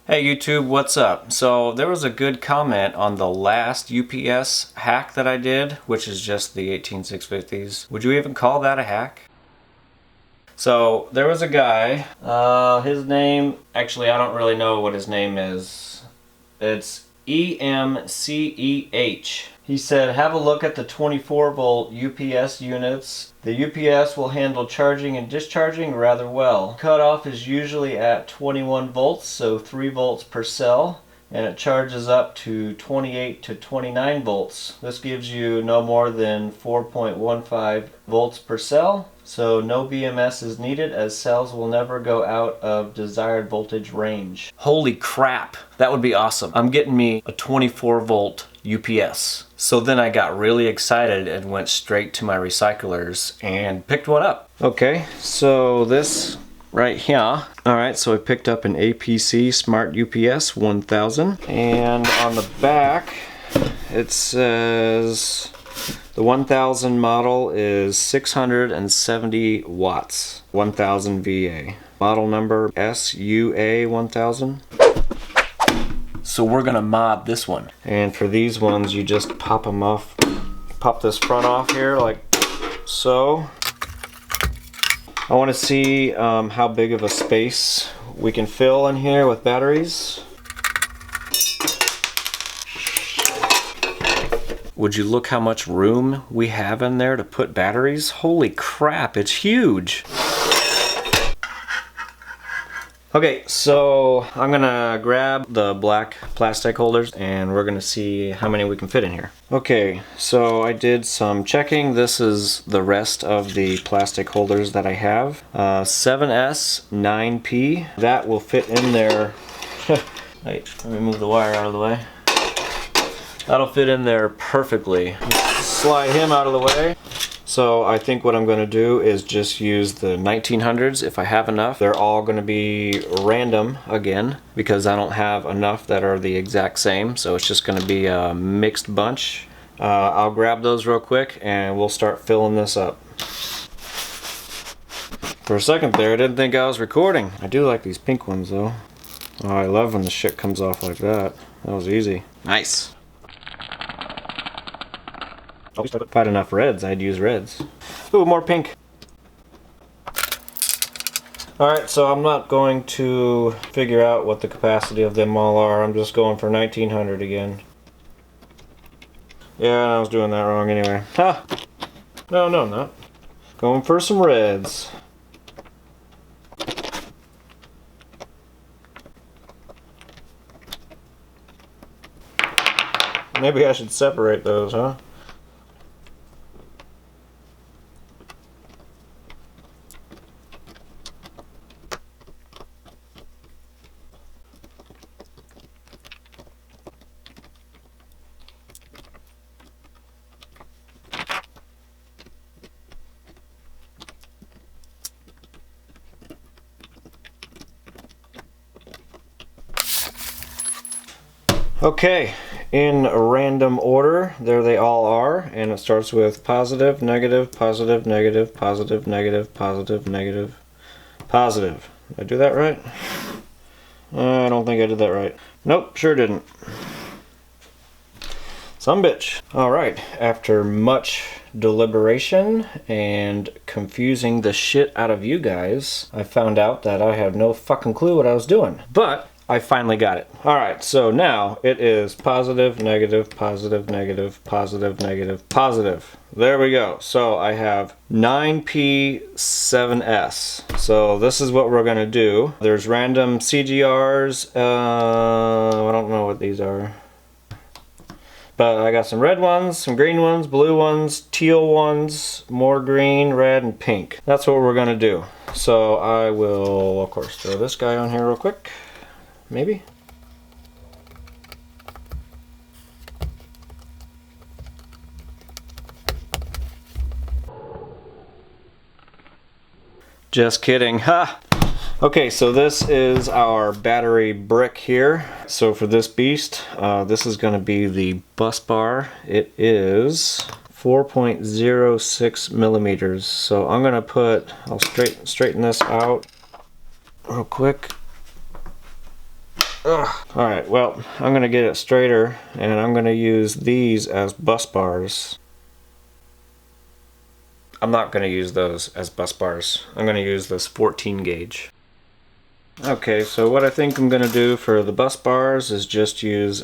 Hey YouTube, what's up? So there was a good comment on the last UPS hack that I did, which is just the 18650s. Would you even call that a hack? So there was a guy, his name, actually I don't really know what his name is. It's EMCEH. He said, have a look at the 24 volt UPS units. The UPS will handle charging and discharging rather well. Cutoff is usually at 21 volts, so 3 volts per cell, and it charges up to 28 to 29 volts. This gives you no more than 4.15 volts per cell, so no BMS is needed as cells will never go out of desired voltage range. Holy crap, that would be awesome. I'm getting me a 24 volt UPS. So then I got really excited and went straight to my recyclers and picked one up. Okay, so this right here. Alright, so I picked up an APC Smart UPS 1000, and on the back it says the 1000 model is 670 watts, 1000 VA. Model number SUA 1000. So we're gonna mod this one. And for these ones, you just pop them off, pop this front off here like so. I want to see how big of a space we can fill in here with batteries. Would you look how much room we have in there to put batteries? Holy crap, it's huge! Okay, so I'm gonna grab the black plastic holders and we're gonna see how many we can fit in here. Okay, so I did some checking. This is the rest of the plastic holders that I have. 7S 9P, that will fit in there. Wait, let me move the wire out of the way. That'll fit in there perfectly. Slide him out of the way. So I think what I'm going to do is just use the 1900s if I have enough. They're all going to be random again because I don't have enough that are the exact same, so it's just going to be a mixed bunch. I'll grab those real quick and we'll start filling this up. For a second there I didn't think I was recording. I do like these pink ones though. Oh, I love when the shit comes off like that. That was easy. Nice. If I had enough reds, I'd use reds. Ooh, more pink. Alright, so I'm not going to figure out what the capacity of them all are. I'm just going for 1900 again. Yeah, I was doing that wrong anyway. Ha! No, I'm not. Going for some reds. Maybe I should separate those, huh? Okay, in a random order, there they all are, and it starts with positive, negative, positive, negative, positive, negative, positive, negative, positive. Did I do that right? I don't think I did that right. Nope, sure didn't. Some bitch. Alright, after much deliberation and confusing the shit out of you guys, I found out that I had no fucking clue what I was doing. But I finally got it. Alright, so now it is positive, negative, positive, negative, positive, negative, positive. There we go. So I have 9P7S. So this is what we're going to do. There's random CGRs. I don't know what these are. But I got some red ones, some green ones, blue ones, teal ones, more green, red, and pink. That's what we're going to do. So I will, of course, throw this guy on here real quick. Maybe. Just kidding. Ha! Okay, so this is our battery brick here. So for this beast, this is going to be the bus bar. It is 4.06 millimeters. So I'm going to put, I'll straighten this out real quick. Ugh. Alright, well, I'm going to get it straighter, and I'm going to use these as bus bars. I'm not going to use those as bus bars. I'm going to use this 14 gauge. Okay, so what I think I'm going to do for the bus bars is just use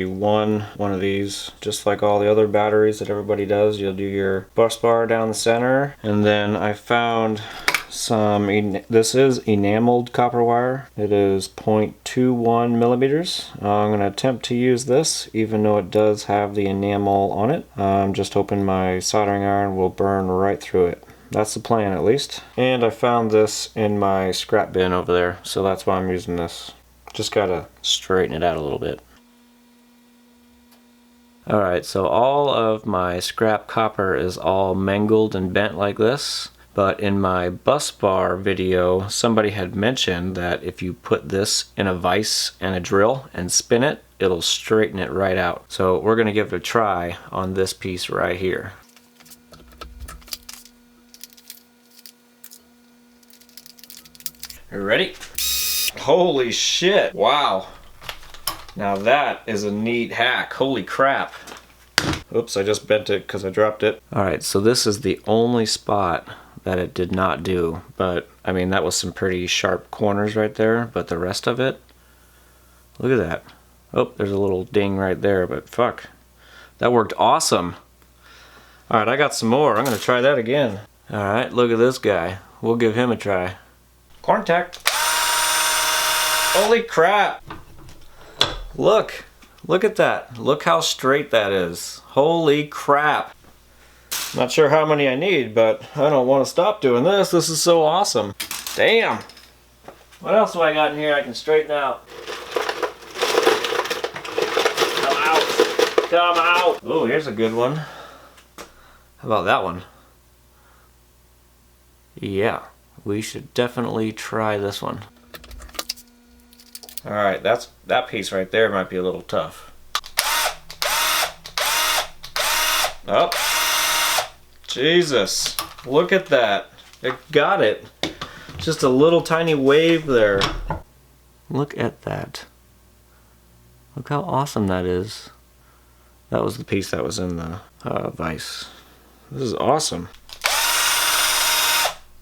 one of these, just like all the other batteries that everybody does. You'll do your bus bar down the center, and then I found this is enameled copper wire. It is 0.21 millimeters. I'm going to attempt to use this even though it does have the enamel on it. I'm just hoping my soldering iron will burn right through it. That's the plan, at least. And I found this in my scrap bin over there, so that's why I'm using this. Just gotta straighten it out a little bit. Alright, so all of my scrap copper is all mangled and bent like this. But in my bus bar video, somebody had mentioned that if you put this in a vise and a drill and spin it, it'll straighten it right out. So we're gonna give it a try on this piece right here. Ready? Holy shit, wow. Now that is a neat hack, holy crap. Oops, I just bent it because I dropped it. Alright, so this is the only spot that it did not do, but I mean that was some pretty sharp corners right there, but the rest of it, look at that. Oh, there's a little ding right there, but fuck. That worked awesome. Alright, I got some more, I'm gonna try that again. Alright, look at this guy. We'll give him a try. Contact. Holy crap. Look at that. Look how straight that is. Holy crap. Not sure how many I need, but I don't want to stop doing this. This is so awesome. Damn. What else do I got in here I can straighten out? Come out. Come out. Oh, here's a good one. How about that one? Yeah. We should definitely try this one. Alright, that piece right there might be a little tough. Oh! Jesus! Look at that! It got it! Just a little tiny wave there. Look at that. Look how awesome that is. That was the piece that was in the vise. This is awesome.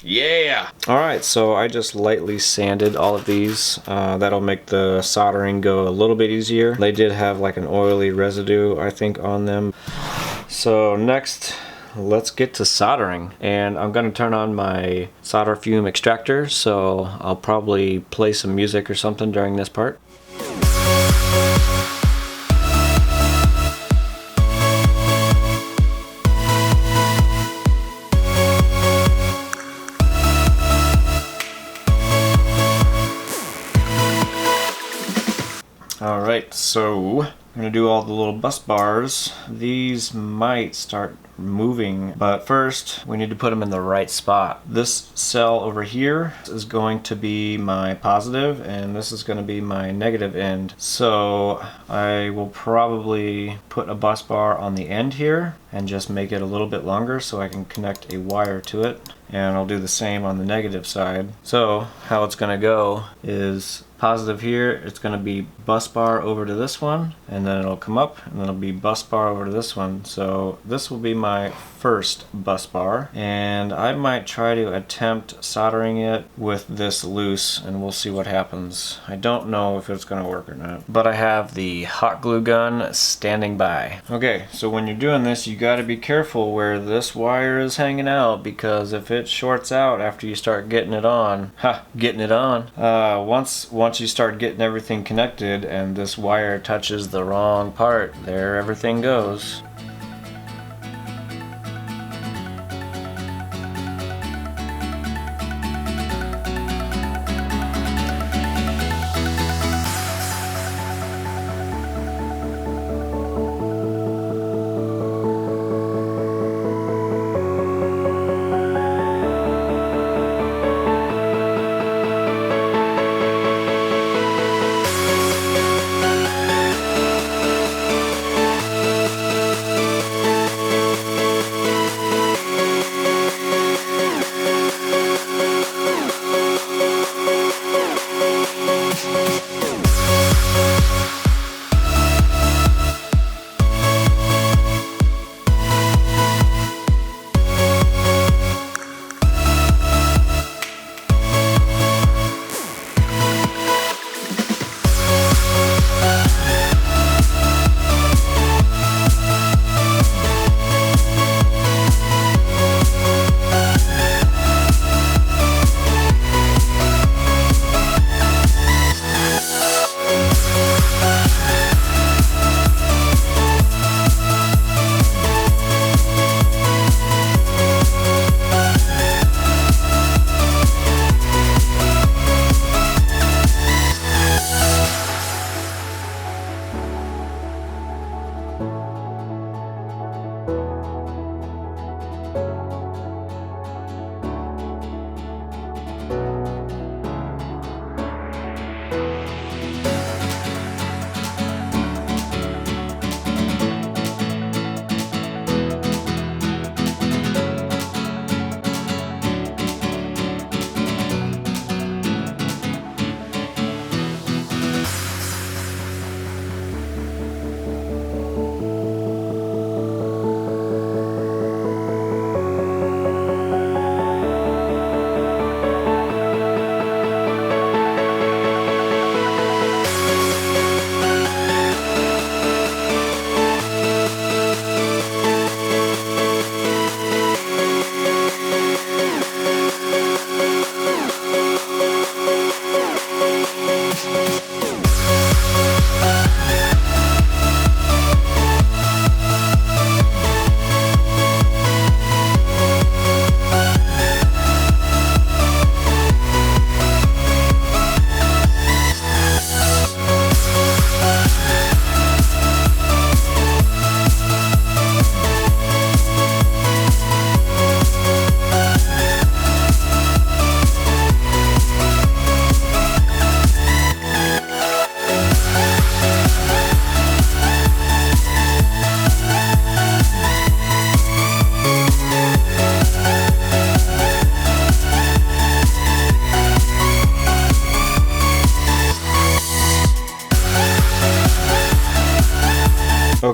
Yeah! Alright, so I just lightly sanded all of these. That'll make the soldering go a little bit easier. They did have like an oily residue, I think, on them. So next, let's get to soldering. And I'm going to turn on my solder fume extractor, so I'll probably play some music or something during this part. Alright, so I'm going to do all the little bus bars. These might start moving, but first we need to put them in the right spot. This cell over here is going to be my positive, and this is going to be my negative end. So I will probably put a bus bar on the end here and just make it a little bit longer so I can connect a wire to it. And I'll do the same on the negative side. So how it's going to go is positive here, it's going to be bus bar over to this one, and then it'll come up, and then it'll be bus bar over to this one. So this will be my first bus bar, and I might try to attempt soldering it with this loose, and we'll see what happens. I don't know if it's going to work or not, but I have the hot glue gun standing by. Okay, so when you're doing this, you got to be careful where this wire is hanging out, because if it shorts out after you start getting it on, once you start getting everything connected and this wire touches the wrong part, there everything goes.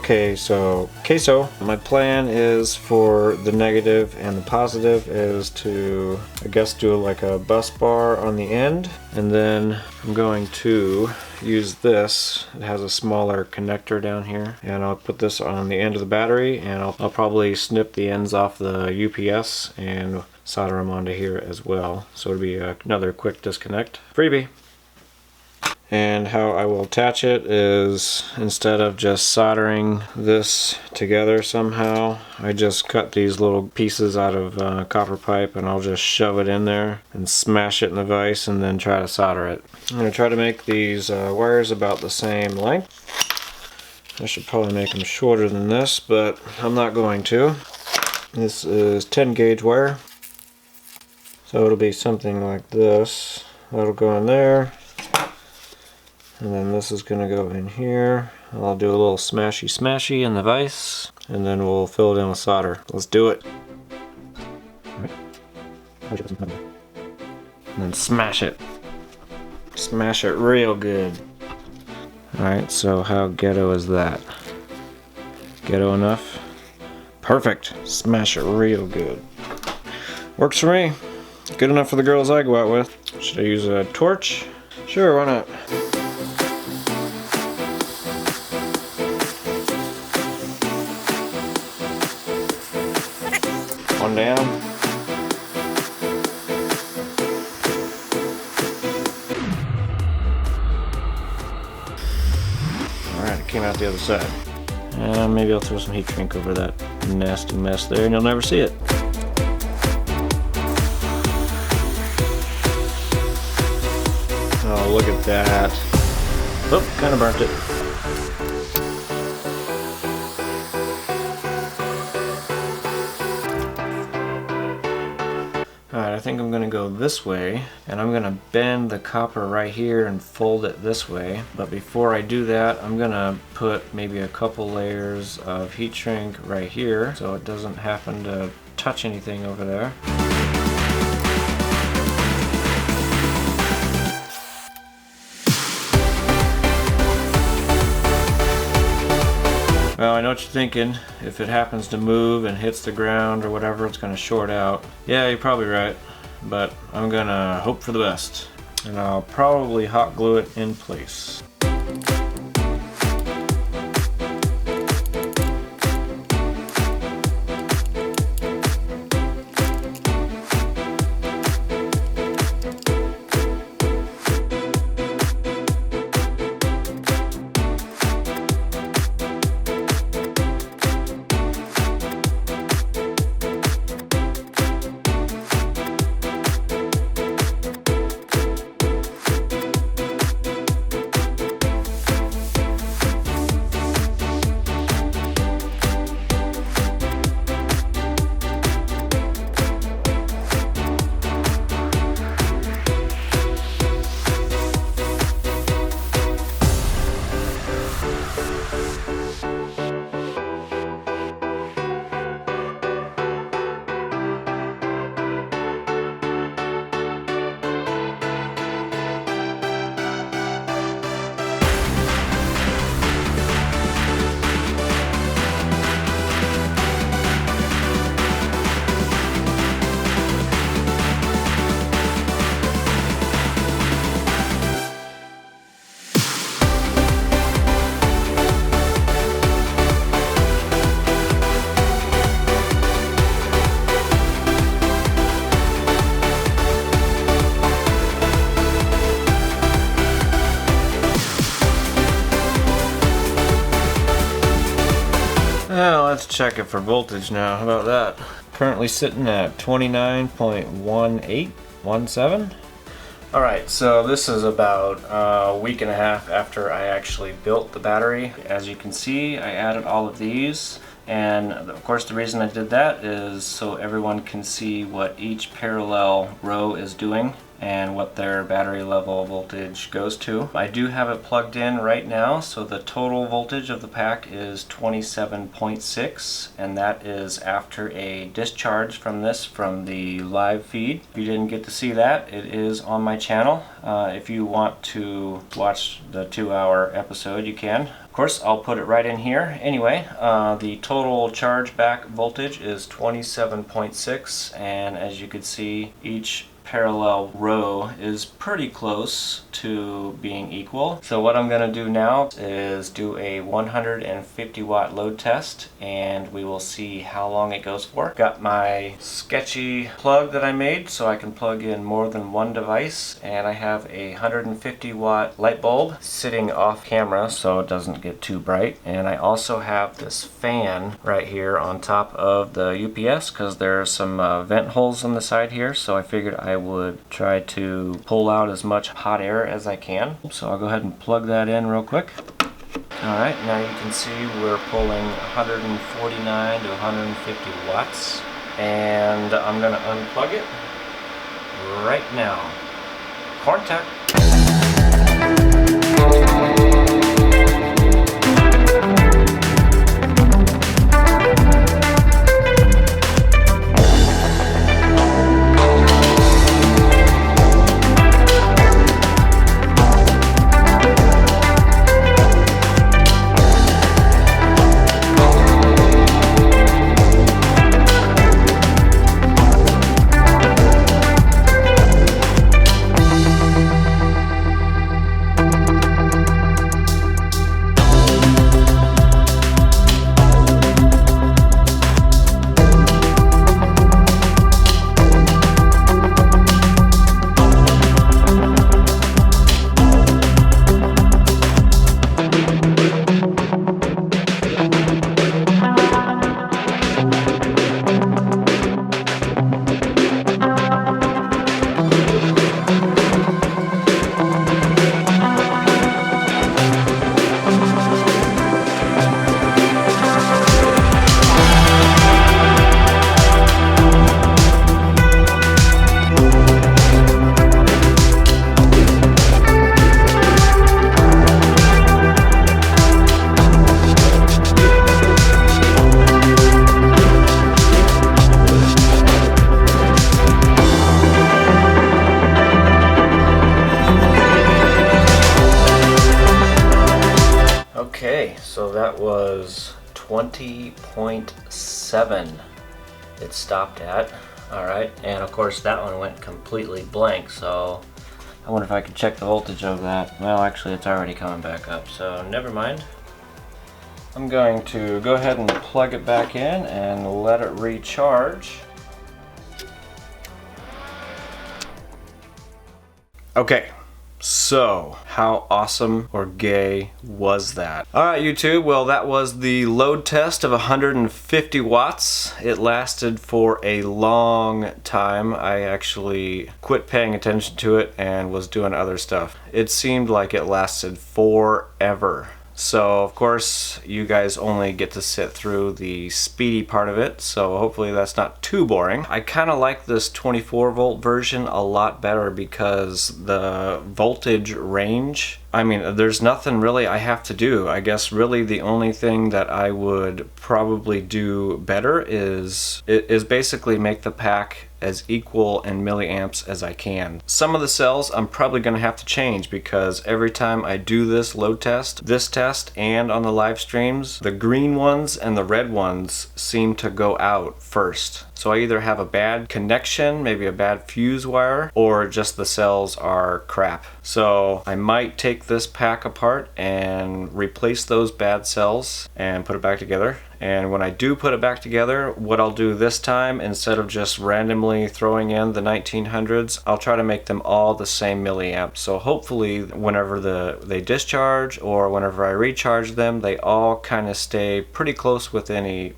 Okay, so queso. My plan is for the negative and the positive is to, I guess, do like a bus bar on the end, and then I'm going to use this. It has a smaller connector down here, and I'll put this on the end of the battery, and I'll probably snip the ends off the UPS and solder them onto here as well. So it'll be another quick disconnect. Freebie! And how I will attach it is, instead of just soldering this together somehow, I just cut these little pieces out of copper pipe, and I'll just shove it in there and smash it in the vise and then try to solder it. I'm going to try to make these wires about the same length. I should probably make them shorter than this, but I'm not going to. This is 10 gauge wire, so it'll be something like this. That'll go in there. And then this is going to go in here. I'll do a little smashy in the vise, and then we'll fill it in with solder. Let's do it. And then smash it. Smash it real good. Alright, so how ghetto is that? Ghetto enough? Perfect. Smash it real good. Works for me. Good enough for the girls I go out with. Should I use a torch? Sure, why not? One down. Alright, it came out the other side. Maybe I'll throw some heat shrink over that nasty mess there and you'll never see it. Oh, look at that. Oh, kind of burnt it. Alright, I think I'm going to go this way, and I'm going to bend the copper right here and fold it this way. But before I do that, I'm going to put maybe a couple layers of heat shrink right here so it doesn't happen to touch anything over there. Well, I know what you're thinking. If it happens to move and hits the ground or whatever, it's going to short out. Yeah, you're probably right, but I'm going to hope for the best. And I'll probably hot glue it in place. Well, let's check it for voltage now. How about that? Currently sitting at 29.1817. Alright, so this is about a week and a half after I actually built the battery. As you can see, I added all of these. And of course the reason I did that is so everyone can see what each parallel row is doing and what their battery level voltage goes to. I do have it plugged in right now, so the total voltage of the pack is 27.6, and that is after a discharge from this from the live feed. If you didn't get to see that, it is on my channel. If you want to watch the 2-hour episode, you can. course, I'll put it right in here. Anyway, the total charge back voltage is 27.6, and as you can see, each parallel row is pretty close to being equal. So what I'm going to do now is do a 150 watt load test, and we will see how long it goes for. Got my sketchy plug that I made so I can plug in more than one device, and I have a 150 watt light bulb sitting off camera so it doesn't get too bright, and I also have this fan right here on top of the UPS because there are some vent holes on the side here, so I figured I would try to pull out as much hot air as I can. So I'll go ahead and plug that in real quick. Alright, now you can see we're pulling 149 to 150 watts, and I'm going to unplug it right now. Contact. Okay, so that was 20.7 it stopped at. Alright, and of course that one went completely blank, so I wonder if I could check the voltage of that. Well, actually it's already coming back up, so never mind. I'm going to go ahead and plug it back in and let it recharge. Okay. So, how awesome or gay was that? Alright YouTube, well that was the load test of 150 watts. It lasted for a long time. I actually quit paying attention to it and was doing other stuff. It seemed like it lasted forever. So of course you guys only get to sit through the speedy part of it, so hopefully that's not too boring. I kind of like this 24 volt version a lot better because the voltage range, I mean, there's nothing really I have to do. I guess really the only thing that I would probably do better is basically make the pack as equal in milliamps as I can. Some of the cells I'm probably going to have to change because every time I do this load test, this test, and on the live streams, the green ones and the red ones seem to go out first. So I either have a bad connection, maybe a bad fuse wire, or just the cells are crap. So I might take this pack apart and replace those bad cells and put it back together. And when I do put it back together, what I'll do this time, instead of just randomly throwing in the 1900s, I'll try to make them all the same milliamps. So hopefully whenever they discharge or whenever I recharge them, they all kind of stay pretty close within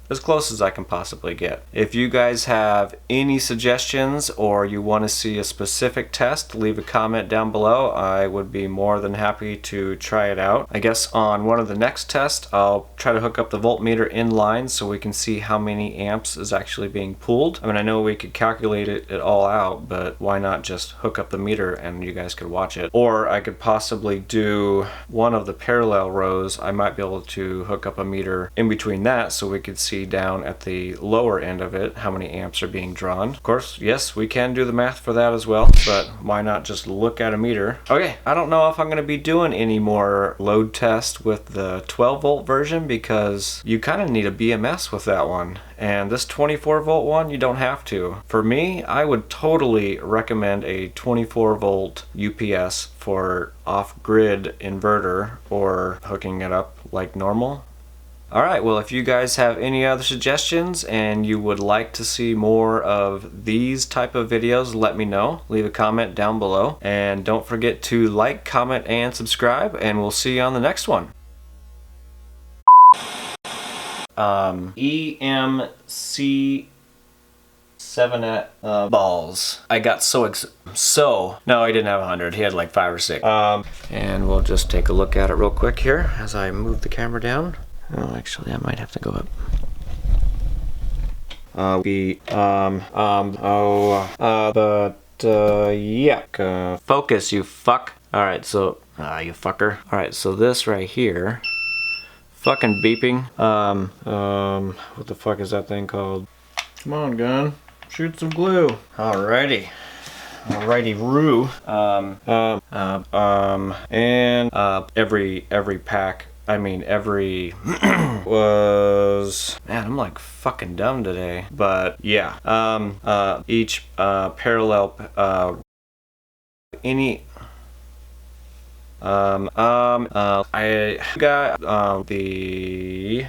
as close as I can possibly get. If you guys have any suggestions or you want to see a specific test, leave a comment down below. I would be more than happy to try it out. I guess on one of the next tests, I'll try to hook up the voltmeter in line so we can see how many amps is actually being pulled. I mean, I know we could calculate it all out, but why not just hook up the meter and you guys could watch it? Or I could possibly do one of the parallel rows. I might be able to hook up a meter in between that so we could see see down at the lower end of it how many amps are being drawn. Of course, yes, we can do the math for that as well, but why not just look at a meter? Okay, I don't know if I'm going to be doing any more load tests with the 12 volt version because you kind of need a BMS with that one. And this 24 volt one, you don't have to. For me, I would totally recommend a 24 volt UPS for off-grid inverter or hooking it up like normal. Alright, well, if you guys have any other suggestions and you would like to see more of these type of videos, let me know. Leave a comment down below. And don't forget to like, comment, and subscribe, and we'll see you on the next one. EMC 7 at balls. I got no, he didn't have 100. He had like 5 or 6. And we'll just take a look at it real quick here as I move the camera down. Oh, actually, I might have to go up. Yeah. Focus, you fuck. Alright, so, you fucker. Alright, so this right here. Fucking beeping. What the fuck is that thing called? Come on, gun. Shoot some glue. Alrighty. Alrighty-roo. And every pack. I mean, every was, man, I'm like fucking dumb today. But yeah, each parallel, I got the